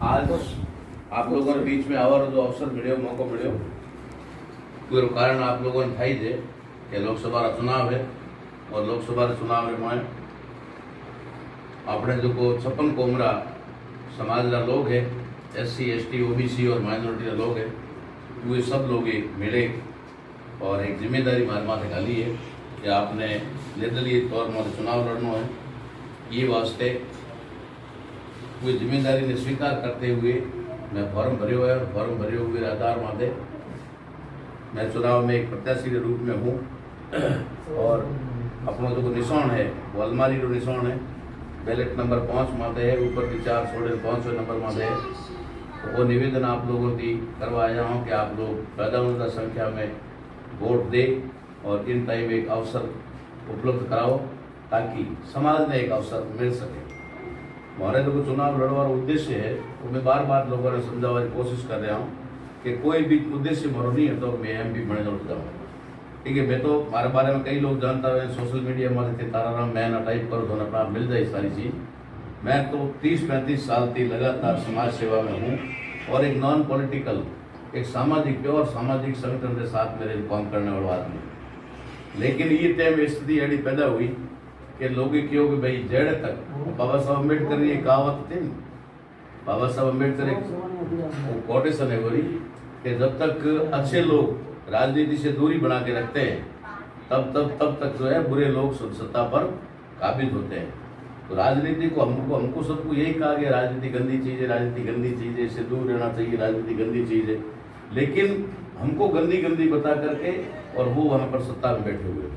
आज आप लोगों ने बीच में आवर जो अवसर मिले मौको मिले कोई कारण आप लोगों ने थाई जे कि लोकसभा चुनाव है और लोकसभा चुनाव में अपने जो 56 कोमरा समाज का लोग है SC ST OBC और माइनॉरिटी लोग है वे सब लोग मिले और एक जिम्मेदारी मारे माथे डाली है कि आपने निर्दलीय तौर पर चुनाव लड़ना है। ये वास्ते वो जिम्मेदारी ने स्वीकार करते हुए मैं फॉर्म भरे हुए और फॉर्म भरे हुए आधार माथे मैं चुनाव में एक प्रत्याशी के रूप में हूँ और अपना जो निशान है वो अलमारी जो निशान है बैलेट नंबर 5 माथे है, ऊपर की 4 छोड़े 5 नंबर माथे है। तो वो निवेदन आप लोगों की करवाया हूँ कि आप लोग पैदा संख्या में वोट दे और इन टाइम एक अवसर उपलब्ध कराओ ताकि समाज में एक अवसर मिल सके। हमारे जो चुनाव लड़वार उद्देश्य है वो मैं बार बार लोगों ने समझाने की कोशिश कर रहा हूँ कि कोई भी उद्देश्य मरो नहीं है तो मैं MP बने लौट जाऊँ। ठीक है, मैं तो हमारे बारे में कई लोग जानता है सोशल मीडिया में ताराराम मैं ना टाइप करो तो अपना मिल जाए सारी चीज़। मैं तो 30-35 साल की लगातार समाज सेवा में हूँ और एक नॉन पॉलिटिकल एक सामाजिक प्योर सामाजिक संगठन के साथ मेरे काम करने वाला आदमी। लेकिन ये टाइम स्थिति ऐसी पैदा हुई कि लोग क्यों कि भाई जड़ तक बाबा साहब अम्बेडकर ये कहावत थी बाबा साहब अम्बेडकर कोटेशन है बोली कि जब तक अच्छे लोग राजनीति से दूरी बना के रखते हैं तब तक जो है बुरे लोग सत्ता पर काबिज होते हैं। तो राजनीति को हमको सबको यही कहा गया राजनीति गंदी चीज़ है, राजनीति गंदी चीज़ है, इससे दूर रहना चाहिए, राजनीति गंदी चीज़ है। लेकिन हमको गंदी बता करके और वो वहाँ पर सत्ता में बैठे हुए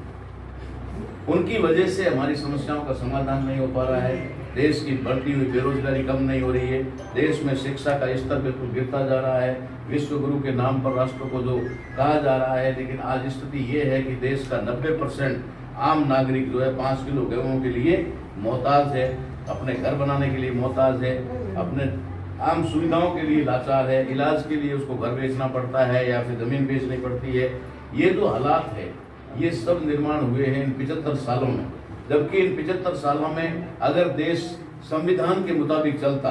उनकी वजह से हमारी समस्याओं का समाधान नहीं हो पा रहा है। देश की बढ़ती हुई बेरोजगारी कम नहीं हो रही है। देश में शिक्षा का स्तर बिल्कुल गिरता जा रहा है। विश्व गुरु के नाम पर राष्ट्र को जो कहा जा रहा है, लेकिन आज स्थिति ये है कि देश का 90% आम नागरिक जो है 5 किलो गेहूं के लिए मोहताज है, अपने घर बनाने के लिए मोहताज है, अपने आम सुविधाओं के लिए लाचार है, इलाज के लिए उसको घर बेचना पड़ता है या फिर जमीन बेचनी पड़ती है। ये जो हालात है ये सब निर्माण हुए हैं इन 75 सालों में। जबकि इन 75 सालों में अगर देश संविधान के मुताबिक चलता,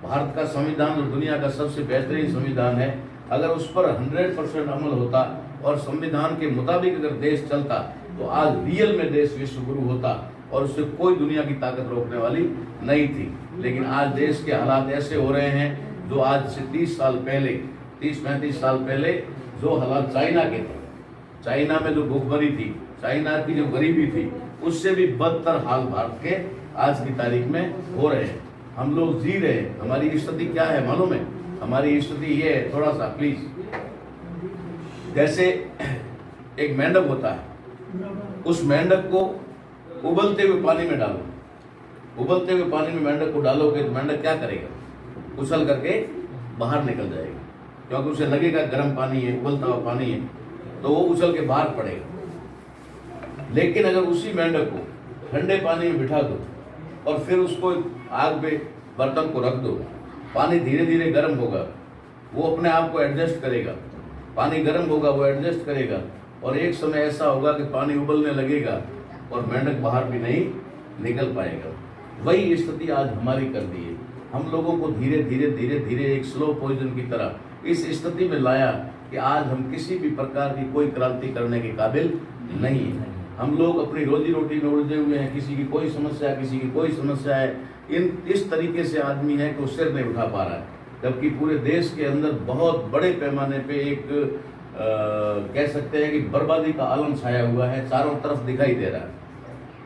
भारत का संविधान जो दुनिया का सबसे बेहतरीन संविधान है, अगर उस पर 100% अमल होता और संविधान के मुताबिक अगर देश चलता तो आज रियल में देश विश्व गुरु होता और उससे कोई दुनिया की ताकत रोकने वाली नहीं थी। लेकिन आज देश के हालात ऐसे हो रहे हैं जो आज से 30-35 साल पहले जो हालात चाइना के थे, चाइना में जो भूखमरी थी, चाइना की जो गरीबी थी, उससे भी बदतर हाल भारत के आज की तारीख में हो रहे हैं। हम लोग जी रहे हैं। हमारी स्थिति क्या है मालूम है? हमारी स्थिति ये है, थोड़ा सा प्लीज, जैसे एक मेंढक होता है, उस मेंढक को उबलते हुए पानी में डालो, उबलते हुए पानी में मेंढक को डालोगे तो मेंढक क्या करेगा? उछल करके बाहर निकल जाएगा, क्योंकि उसे लगेगा गर्म पानी है, उबलता हुआ पानी है, तो वो उछल के बाहर पड़ेगा। लेकिन अगर उसी मेंढक को ठंडे पानी में बिठा दो और फिर उसको आग पे बर्तन को रख दो, पानी धीरे धीरे गर्म होगा, वो अपने आप को एडजस्ट करेगा। पानी गर्म होगा, वो एडजस्ट करेगा और एक समय ऐसा होगा कि पानी उबलने लगेगा और मेंढक बाहर भी नहीं निकल पाएगा। वही स्थिति आज हमारी कर दी है। हम लोगों को धीरे धीरे एक स्लो पॉइजन की तरह इस स्थिति में लाया कि आज हम किसी भी प्रकार की कोई क्रांति करने के काबिल नहीं है। हम लोग अपनी रोजी रोटी में उलझे हुए हैं, किसी की कोई समस्या, किसी की कोई समस्या है। इस तरीके से आदमी है कि वो सिर नहीं उठा पा रहा है, जबकि पूरे देश के अंदर बहुत बड़े पैमाने पे एक कह सकते हैं कि बर्बादी का आलम छाया हुआ है, चारों तरफ दिखाई दे रहा है।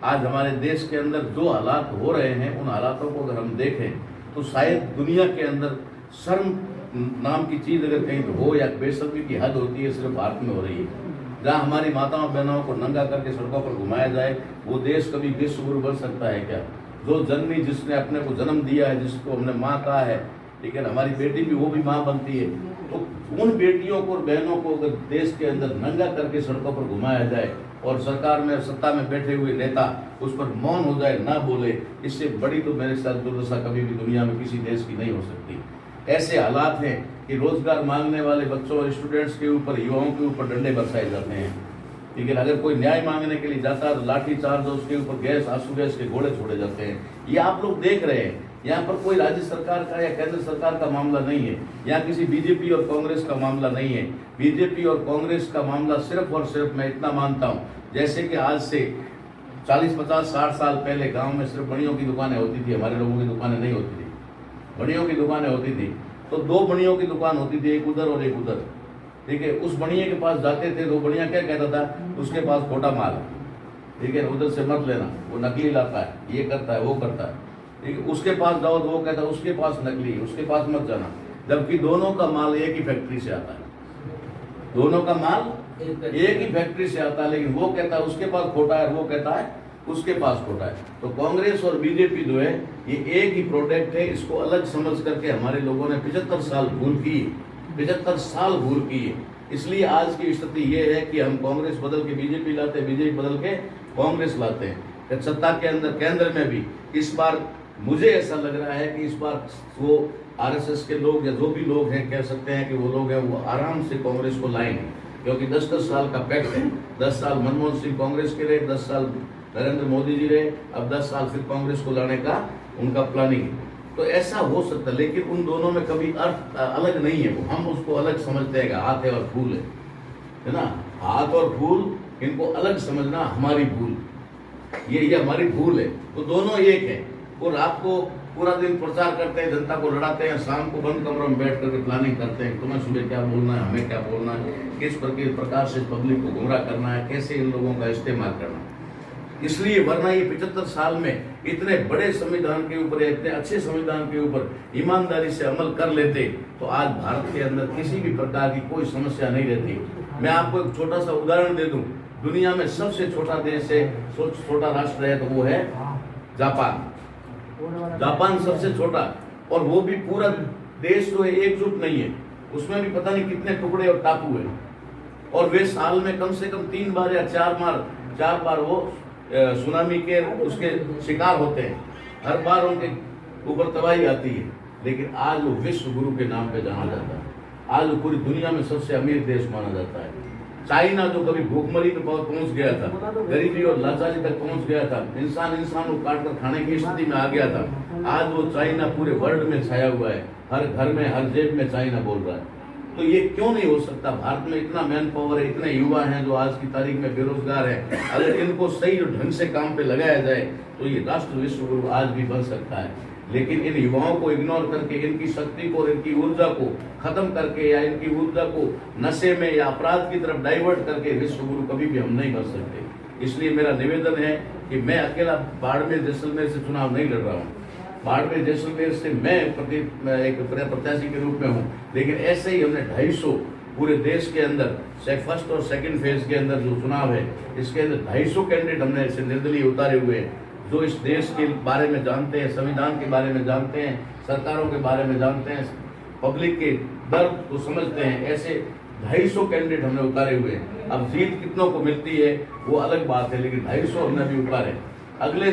आज हमारे देश के अंदर जो हालात हो रहे हैं, उन हालातों को अगर हम देखें तो शायद दुनिया के अंदर शर्म नाम की चीज़ अगर कहीं हो या बेशर्मी की हद होती है, सिर्फ भारत में हो रही है। जहाँ हमारी माताओं बहनों को नंगा करके सड़कों पर घुमाया जाए, वो देश कभी विश्व गुरु बन सकता है क्या? जो जननी जिसने अपने को जन्म दिया है, जिसको हमने माँ कहा है, लेकिन हमारी बेटी भी वो भी माँ बनती है। तो उन बेटियों को और बहनों को अगर देश के अंदर नंगा करके सड़कों पर घुमाया जाए और सरकार में सत्ता में बैठे हुए नेता उस पर मौन हो जाए, ना बोले, इससे बड़ी तो मेरे साथ दुर्दशा कभी भी दुनिया में किसी देश की नहीं हो सकती। ऐसे हालात हैं कि रोजगार मांगने वाले बच्चों और स्टूडेंट्स के ऊपर, युवाओं के ऊपर डंडे बरसाए जाते हैं। लेकिन अगर कोई न्याय मांगने के लिए जाता है तो लाठी चार्ज, उसके ऊपर गैस, आंसू गैस के गोले छोड़े जाते हैं। ये आप लोग देख रहे हैं। यहाँ पर कोई राज्य सरकार का या केंद्र सरकार का मामला नहीं है, यहाँ किसी बीजेपी और कांग्रेस का मामला नहीं है। बीजेपी और कांग्रेस का मामला सिर्फ और सिर्फ मैं इतना मानता हूँ, जैसे कि आज से 40, 50, 60 साल पहले गांव में सिर्फ बनियों की दुकानें होती थी, हमारे लोगों की दुकानें नहीं होती थी, बनियों की दुकानें होती थी। तो 2 बनियों की दुकान होती थी, एक उधर और एक उधर, ठीक है। उस बनिए के पास जाते थे तो बनिया क्या कहता था, उसके पास खोटा माल है, ठीक है, उधर से मत लेना, वो नकली लाता है, ये करता है, वो करता है, ठीक है। उसके पास जाओ तो वो कहता है उसके पास नकली है, उसके पास मत जाना, जबकि दोनों का माल एक ही फैक्ट्री से आता है, दोनों का माल एक ही फैक्ट्री से आता है, लेकिन वो कहता है उसके पास खोटा है, वो कहता है उसके पास खोटा है। तो कांग्रेस और बीजेपी जो है ये एक ही प्रोडक्ट है, इसको अलग समझ करके हमारे लोगों ने 75 साल भूल की, 75 साल भूल की है। इसलिए आज की स्थिति ये है कि हम कांग्रेस बदल के बीजेपी लाते हैं, बीजेपी बदल के कांग्रेस लाते हैं। सत्ता के अंदर केंद्र में भी इस बार मुझे ऐसा लग रहा है कि इस बार वो आरएसएस के लोग या जो भी लोग हैं, कह सकते हैं कि वो लोग हैं, वो आराम से कांग्रेस को लाएंगे, क्योंकि 10-10 साल का पैक्ट है। 10 साल मनमोहन सिंह कांग्रेस के रहे, 10 साल नरेंद्र मोदी जी रहे, अब 10 साल फिर कांग्रेस को लाने का उनका प्लानिंग है। तो ऐसा हो सकता है, लेकिन उन दोनों में कभी अर्थ अलग नहीं है, वो हम उसको अलग समझते हैं कि हाथ है और फूल है ना, हाथ और फूल इनको अलग समझना हमारी भूल, ये हमारी भूल है। तो दोनों एक है। वो रात को पूरा दिन प्रचार करते हैं, जनता को लड़ाते हैं, शाम को बंद कमरों में बैठ करके प्लानिंग करते हैं, तुम्हें सुबह क्या बोलना है, हमें क्या बोलना है, किस प्रकार से पब्लिक को गुमराह करना है, कैसे इन लोगों का इस्तेमाल करना है। इसलिए वरना ये 75 साल में इतने बड़े संविधान के ऊपर, इतने अच्छे संविधान के ऊपर ईमानदारी से अमल कर लेते तो आज भारत के अंदर किसी भी प्रकार की कोई समस्या नहीं रहती। मैं आपको एक छोटा सा उदाहरण दे दूं, दुनिया में सबसे छोटा देश है, छोटा राष्ट्र है, तो वो है जापान। जापान सबसे छोटा, और वो भी पूरा देश जो है एकजुट नहीं है, उसमें भी पता नहीं कितने टुकड़े और टापू है, और वे साल में कम से कम 3 बार या 4 बार वो सुनामी के उसके शिकार होते हैं, हर बार उनके ऊपर तबाही आती है। लेकिन आज वो विश्व गुरु के नाम पे जाना जाता है, आज वो पूरी दुनिया में सबसे अमीर देश माना जाता है। चाइना जो कभी भूखमरी पे पहुंच गया था, गरीबी और लाचारी तक पहुंच गया था, इंसान को काट कर खाने की स्थिति में आ गया था, आज वो चाइना पूरे वर्ल्ड में छाया हुआ है, हर घर में हर जेब में चाइना बोल रहा है। तो ये क्यों नहीं हो सकता? भारत में इतना मैन पावर है, इतने युवा हैं जो आज की तारीख में बेरोजगार हैं, अगर इनको सही ढंग से काम पे लगाया जाए तो ये राष्ट्र विश्व गुरु आज भी बन सकता है। लेकिन इन युवाओं को इग्नोर करके, इनकी शक्ति को और इनकी ऊर्जा को खत्म करके, या इनकी ऊर्जा को नशे में या अपराध की तरफ डाइवर्ट करके विश्व गुरु कभी भी हम नहीं बन सकते। इसलिए मेरा निवेदन है कि मैं अकेला बाड़मेर जैसलमेर से चुनाव नहीं लड़ रहा हूँ, बाड़मेर जैसलमेर से मैं एक प्रत्याशी के रूप में हूँ, लेकिन ऐसे ही हमने 250 पूरे देश के अंदर फर्स्ट और सेकंड फेज के अंदर जो चुनाव है, इसके अंदर 250 कैंडिडेट हमने ऐसे निर्दलीय उतारे हुए हैं, जो इस देश के बारे में जानते हैं, संविधान के बारे में जानते हैं, सरकारों के बारे में जानते हैं, पब्लिक के दर्द को समझते हैं। ऐसे 250 कैंडिडेट हमने उतारे हुए हैं। अब जीत कितनों को मिलती है वो अलग बात है, लेकिन 250 हमने भी उतारे। अगले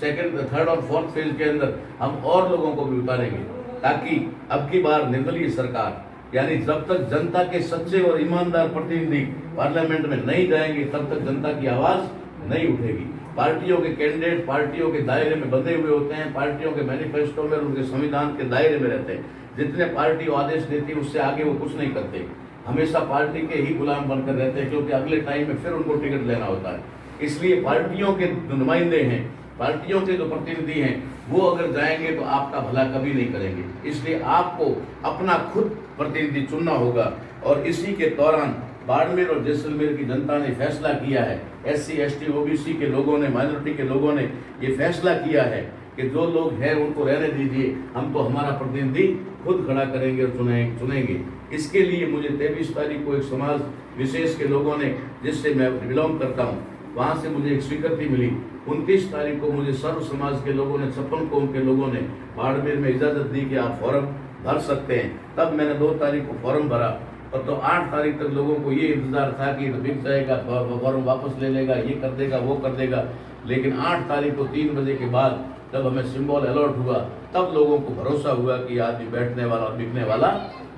सेकंड, थर्ड और फोर्थ फेज के अंदर हम और लोगों को भी उतारेंगे, ताकि अब की बार निर्दलीय सरकार, यानी जब तक जनता के सच्चे और ईमानदार प्रतिनिधि पार्लियामेंट में नहीं जाएंगे तब तक जनता की आवाज नहीं उठेगी। पार्टियों के कैंडिडेट पार्टियों के दायरे में बंधे हुए होते हैं, पार्टियों के मैनिफेस्टो में, उनके संविधान के दायरे में रहते हैं। जितने पार्टी आदेश देती है उससे आगे वो कुछ नहीं करते, हमेशा पार्टी के ही गुलाम बनकर रहते हैं, क्योंकि अगले टाइम में फिर उनको टिकट लेना होता है। इसलिए पार्टियों के नुमाइंदे हैं, पार्टियों के जो प्रतिनिधि हैं, वो अगर जाएंगे तो आपका भला कभी नहीं करेंगे। इसलिए आपको अपना खुद प्रतिनिधि चुनना होगा, और इसी के दौरान बाड़मेर और जैसलमेर की जनता ने फैसला किया है, SC ST OBC के लोगों ने, माइनॉरिटी के लोगों ने ये फैसला किया है कि जो लोग हैं उनको रहने दीजिए, हम तो हमारा प्रतिनिधि खुद खड़ा करेंगे और चुनेंगे। इसके लिए मुझे 23 तारीख को एक समाज विशेष के लोगों ने, जिससे मैं बिलोंग करता हूँ, वहाँ से मुझे एक स्वीकृति मिली। 29 तारीख को मुझे सर्व समाज के लोगों ने, 56 कौम के लोगों ने बाड़मेर में इजाज़त दी कि आप फॉर्म भर सकते हैं। तब मैंने 2 तारीख को फॉर्म भरा, और तो 8 तारीख तक लोगों को ये इंतजार था कि बिक जाएगा, फॉर्म वापस ले लेगा, ये कर देगा, वो कर देगा। लेकिन 8 तारीख को 3 बजे के बाद जब हमें सिंबल अलॉट हुआ, तब लोगों को भरोसा हुआ कि आदमी बैठने वाला और बिकने वाला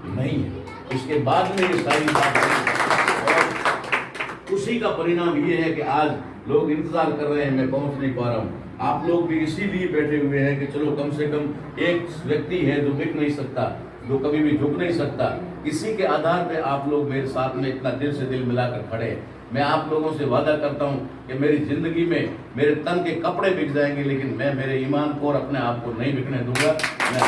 नहीं है। इसके बाद में ये सारी बात, उसी का परिणाम ये है कि आज लोग इंतजार कर रहे हैं, मैं पहुंच नहीं पा रहा हूँ। आप लोग भी इसीलिए बैठे हुए हैं कि चलो कम से कम एक व्यक्ति है जो बिक नहीं सकता, जो कभी भी झुक नहीं सकता, इसी के आधार पे आप लोग मेरे साथ में इतना दिल से दिल मिलाकर खड़े हैं। मैं आप लोगों से वादा करता हूं कि मेरी जिंदगी में मेरे तन के कपड़े बिक जाएंगे, लेकिन मैं मेरे ईमान को और अपने आप को नहीं बिकने दूंगा। मैं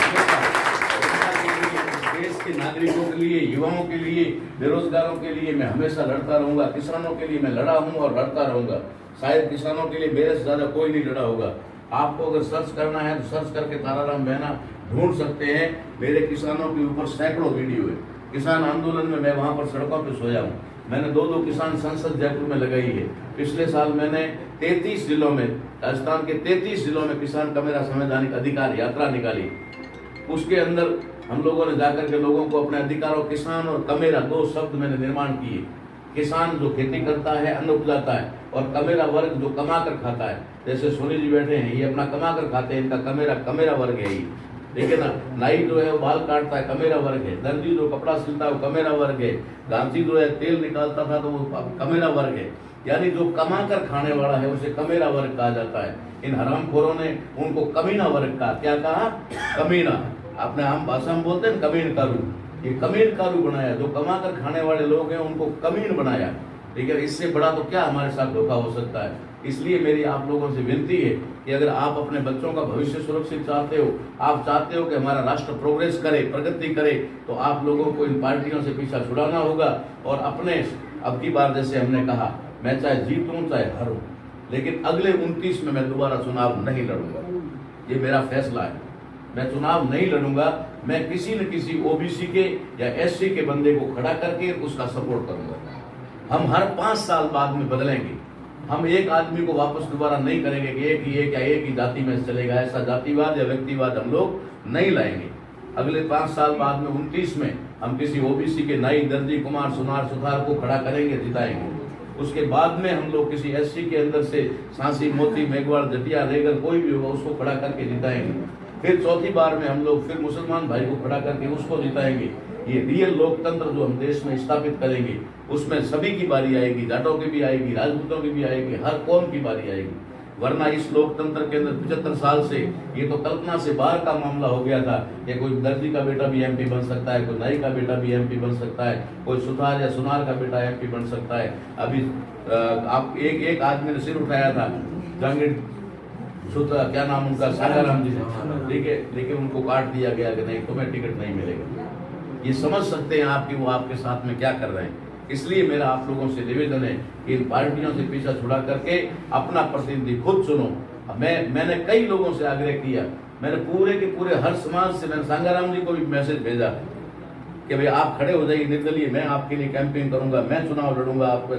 देश के नागरिकों के लिए, युवाओं के लिए, बेरोजगारों के लिए मैं हमेशा लड़ता रहूंगा। किसानों के लिए मैं लड़ा हूं और लड़ता रहूंगा। शायद किसानों के लिए मेरे से ज्यादा कोई नहीं लड़ा होगा। आपको अगर सर्च करना है तो सर्च करके ताराराम बहना ढूंढ सकते हैं। मेरे किसानों के ऊपर सैकड़ों वीडियो है। किसान आंदोलन में मैं वहां पर सड़कों पर सोया हूँ। मैंने 2-2 किसान संसद जयपुर में लगाई है। पिछले साल मैंने 33 जिलों में, राजस्थान के 33 जिलों में किसान का मेरा संवैधानिक अधिकार यात्रा निकाली। उसके अंदर हम लोगों ने जाकर के लोगों को अपने अधिकारों, किसान और कमेरा 2 शब्द मैंने निर्माण किए। किसान जो खेती करता है, अन्न उपजाता है, और कमेरा वर्ग जो कमा कर खाता है। जैसे सोनी जी बैठे हैं, ये अपना कमा कर खाते हैं, इनका कमेरा वर्ग है ये, ठीक है ना। नाई जो है वो बाल काटता है, कमेरा वर्ग है। दर्जी जो कपड़ा सिलता है वो कमेरा वर्ग है। गांधी जो है तेल निकालता था तो वो कमेरा वर्ग है। यानी जो कमा कर खाने वाला है उसे कमेरा वर्ग कहा जाता है। इन हरामखोरों ने उनको कमीना वर्ग कहा। क्या कहा? कमीना। अपने आम भाषा में बोलते हैं कमीन कारू। ये कमीन कारू बनाया। जो कमा कर खाने वाले लोग हैं उनको कमीन बनाया। ठीक है, इससे बड़ा तो क्या हमारे साथ धोखा हो सकता है। इसलिए मेरी आप लोगों से विनती है कि अगर आप अपने बच्चों का भविष्य सुरक्षित चाहते हो, आप चाहते हो कि हमारा राष्ट्र प्रोग्रेस करे, प्रगति करे, तो आप लोगों को इन पार्टियों से पीछा छुड़ाना होगा। और अपने अब की बार जैसे हमने कहा, मैं चाहे जीतूं चाहे हारूं, लेकिन अगले 29 में मैं दोबारा चुनाव नहीं लड़ूंगा। ये मेरा फैसला है। मैं चुनाव नहीं लड़ूंगा। मैं किसी न किसी ओबीसी के या एससी के बंदे को खड़ा करके उसका सपोर्ट करूंगा। हम हर 5 साल बाद में बदलेंगे। हम एक आदमी को वापस दोबारा नहीं करेंगे कि एक ही जाति में चलेगा। ऐसा जातिवाद या व्यक्तिवाद हम लोग नहीं लाएंगे। अगले 5 साल बाद में 29 में हम किसी ओबीसी के नाई, दर्जी, कुमार, सुनार, सुथार को खड़ा करेंगे, जिताएंगे। उसके बाद में हम लोग किसी एससी के अंदर से सांसी, मोती, मेघवाड़, जटिया, रेगर कोई भी होगा उसको खड़ा करके जिताएंगे। फिर चौथी बार में हम लोग फिर मुसलमान भाई को खड़ा करके उसको जिताएंगे। ये रियल लोकतंत्र जो हम देश में स्थापित करेंगे, उसमें सभी की बारी आएगी। जाटों की भी आएगी, राजपूतों की भी आएगी, हर कौम की बारी आएगी। वरना इस लोकतंत्र के अंदर 75 साल से ये तो कल्पना से बाहर का मामला हो गया था कि कोई दर्जी का बेटा भी एमपी बन सकता है, कोई नाई का बेटा भी एमपी बन सकता है, कोई सुथार या सुनार का बेटा एमपी बन सकता है। अभी आप एक आदमी ने सिर उठाया था, जहांगीर क्या नाम उनका, सागाराम जी, ठीक है, लेकिन उनको काट दिया गया कि नहीं, तुम्हें टिकट नहीं मिलेगा। ये समझ सकते हैं आप कि वो आपके साथ में क्या कर रहे हैं। इसलिए मेरा आप लोगों से निवेदन है कि इन पार्टियों से पीछा छुड़ा करके अपना प्रतिनिधि खुद चुनो। मैंने कई लोगों से आग्रह किया। मैंने पूरे के पूरे हर समाज से, मैंने सांगाराम जी को भी मैसेज भेजा कि भाई आप खड़े हो जाइए निर्दलीय, मैं आपके लिए कैंपेन करूंगा, मैं चुनाव लड़ूंगा, आपको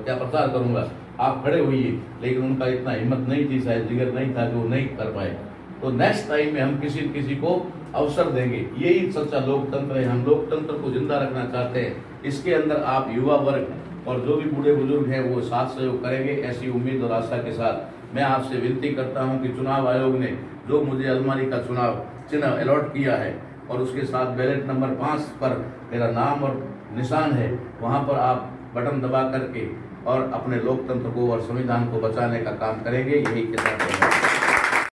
क्या प्रचार करूंगा, आप खड़े होइए। लेकिन उनका इतना हिम्मत नहीं थी, शायद जिगर नहीं था कि वो नहीं कर पाए। तो नेक्स्ट टाइम में हम किसी को अवसर देंगे। यही सच्चा लोकतंत्र है। हम लोकतंत्र को जिंदा रखना चाहते हैं। इसके अंदर आप युवा वर्ग और जो भी बूढ़े बुजुर्ग हैं वो साथ सहयोग करेंगे, ऐसी उम्मीद और आशा के साथ मैं आपसे विनती करता हूं कि चुनाव आयोग ने जो मुझे अलमारी का चुनाव चिन्ह अलॉट किया है और उसके साथ बैलेट नंबर 5 पर मेरा नाम और निशान है, वहां पर आप बटन दबा करके और अपने लोकतंत्र को और संविधान को बचाने का काम करेंगे। यही के साथ